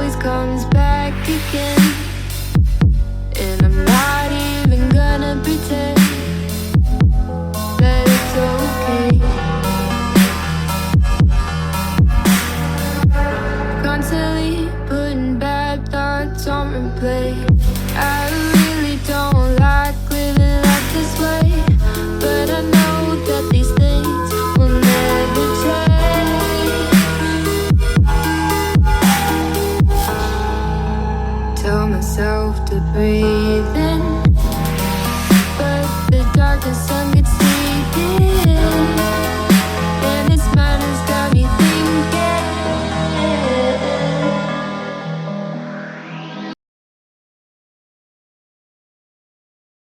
always comes back again. And I'm not even gonna pretend that it's okay. Constantly putting bad thoughts on replay. I really don't like living life this way, but I know that these things will never change. Tell myself to breathe in